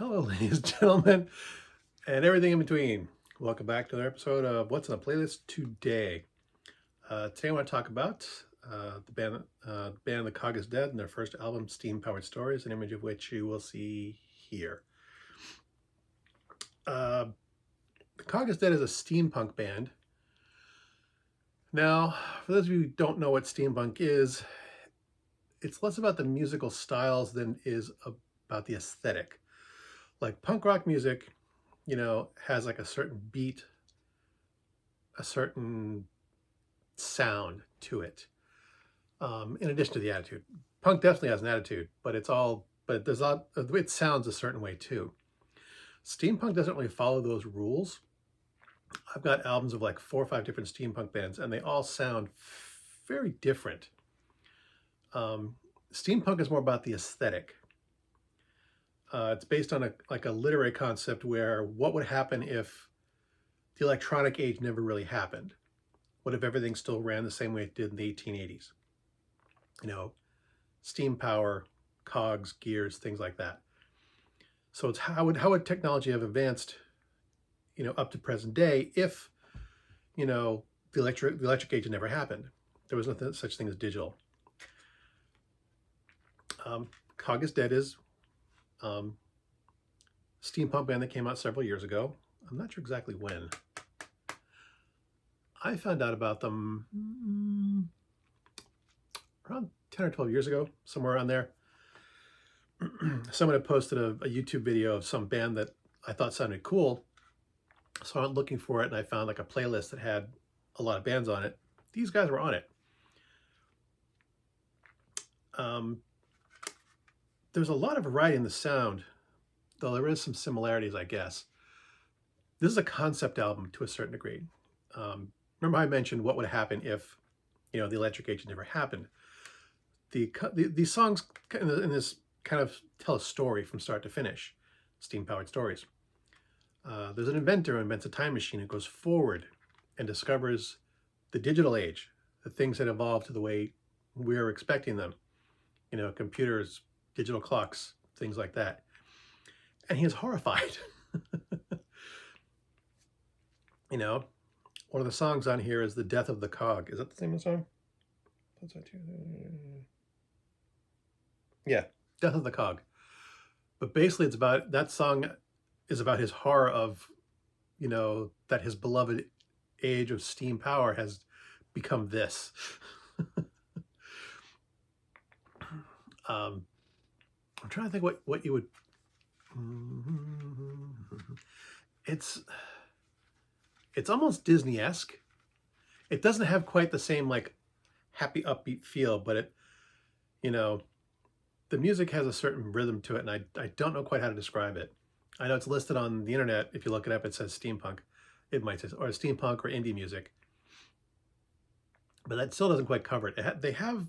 Hello, ladies and gentlemen, and everything in between. Welcome back to another episode of What's on the Playlist today. Today I want to talk about the band The Cog is Dead and their first album, Steam Powered Stories, an image of which you will see here. Uh, the Cog is Dead is a steampunk band. Now, for those of you who don't know what steampunk is, it's less about the musical styles than it is about the aesthetic. Like punk rock music, has like a certain beat, a certain sound to it. In addition to the attitude, punk definitely has an attitude, but it sounds a certain way too. Steampunk doesn't really follow those rules. I've got albums of like 4 or 5 different steampunk bands, and they all sound very different. Steampunk is more about the aesthetic. It's based on a literary concept where what would happen if the electronic age never really happened? What if everything still ran the same way it did in the 1880s? Steam power, cogs, gears, things like that. So it's how would technology have advanced, up to present day if, the electric age had never happened? There was nothing such thing as digital. Cog is Dead is steampunk band that came out several years ago. I'm not sure exactly when. I found out about them around 10 or 12 years ago, somewhere around there. Someone had posted a YouTube video of some band that I thought sounded cool. So I went looking for it, and I found like a playlist that had a lot of bands on it. These guys were on it. There's a lot of variety in the sound, though there is some similarities, I guess. This is a concept album to a certain degree. Remember how I mentioned what would happen if, the electric age never happened? These songs in this kind of tell a story from start to finish, steam-powered stories. There's an inventor who invents a time machine and goes forward and discovers the digital age, the things that evolved to the way we're expecting them. Computers, digital clocks, things like that. And he is horrified. One of the songs on here is The Death of the Cog. Is that the same song? Yeah, Death of the Cog. But basically that song is about his horror of, that his beloved age of steam power has become this. I'm trying to think what you would. It's almost Disney-esque. It doesn't have quite the same like happy upbeat feel, but it, the music has a certain rhythm to it, and I don't know quite how to describe it. I know it's listed on the internet. If you look it up, it says steampunk. It might say, or steampunk or indie music. But that still doesn't quite cover it. They're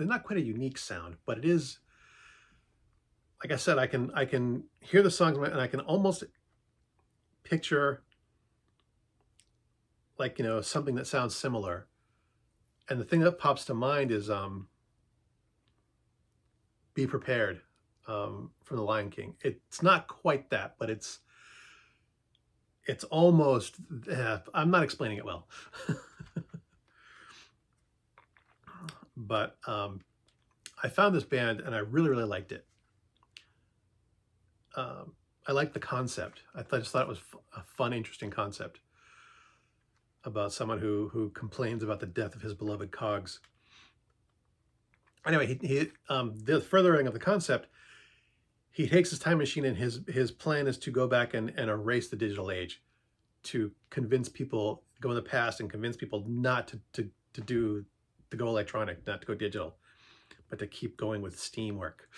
not quite a unique sound, but it is, like I said, I can hear the songs and I can almost picture like, something that sounds similar. And the thing that pops to mind is Be Prepared from The Lion King. It's not quite that, but it's almost, I'm not explaining it well. But I found this band and I really, really liked it. I liked the concept. Just thought it was a fun, interesting concept about someone who complains about the death of his beloved cogs. Anyway, the furthering of the concept, he takes his time machine, and his plan is to go back and erase the digital age, to convince people, go in the past and convince people not to go electronic, not to go digital, but to keep going with steam work.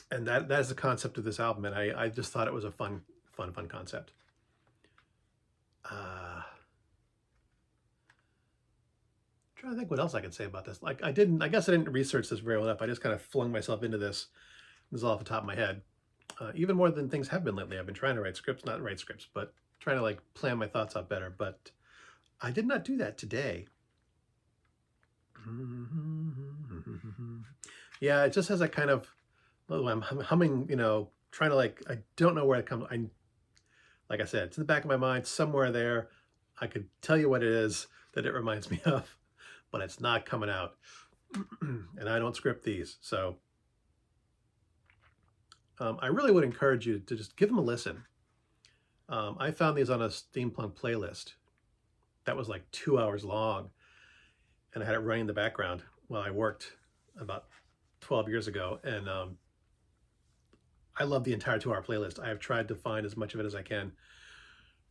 And that is the concept of this album, and I just thought it was a fun concept. Trying to think what else I could say about this. I guess I didn't research this very well enough. I just kind of flung myself into this. This is all off the top of my head. Even more than things have been lately. I've been trying to not write scripts, but trying to plan my thoughts out better. But I did not do that today. Hmm. Yeah, it just has that kind of, oh, I'm humming, trying to like, I don't know where it comes. Like I said, it's in the back of my mind, somewhere there. I could tell you what it is that it reminds me of, but it's not coming out. And I don't script these. So I really would encourage you to just give them a listen. I found these on a steampunk playlist that was like 2 hours long, and I had it running in the background while I worked about 12 years ago. And I love the entire 2 hour playlist. I have tried to find as much of it as I can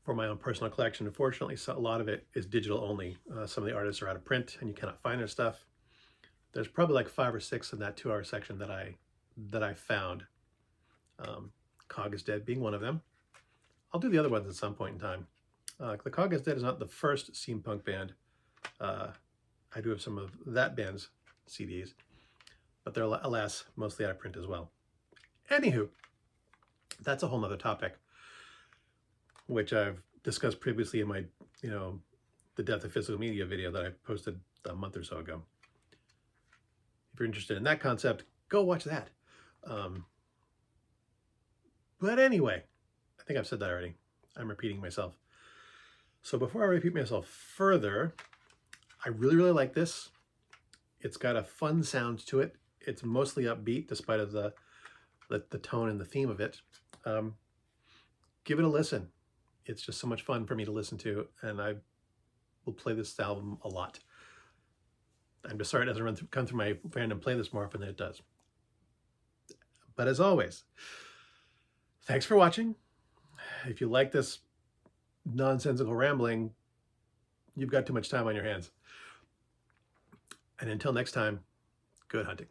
for my own personal collection. Unfortunately, so a lot of it is digital only. Some of the artists are out of print and you cannot find their stuff. There's probably like 5 or 6 in that 2 hour section that I found. Cog is Dead being one of them. I'll do the other ones at some point in time. The Cog is Dead is not the first steampunk band. I do have some of that band's CDs, but they're, alas, mostly out of print as well. Anywho, that's a whole nother topic, which I've discussed previously in my, the Death of Physical Media video that I posted a month or so ago. If you're interested in that concept, go watch that. But anyway, I think I've said that already. I'm repeating myself. So before I repeat myself further, I really, really like this. It's got a fun sound to it. It's mostly upbeat, despite of the tone and the theme of it. Give it a listen. It's just so much fun for me to listen to, and I will play this album a lot. I'm just sorry it doesn't come through my random playlist more often than it does. But as always, thanks for watching. If you like this nonsensical rambling, you've got too much time on your hands. And until next time, good hunting.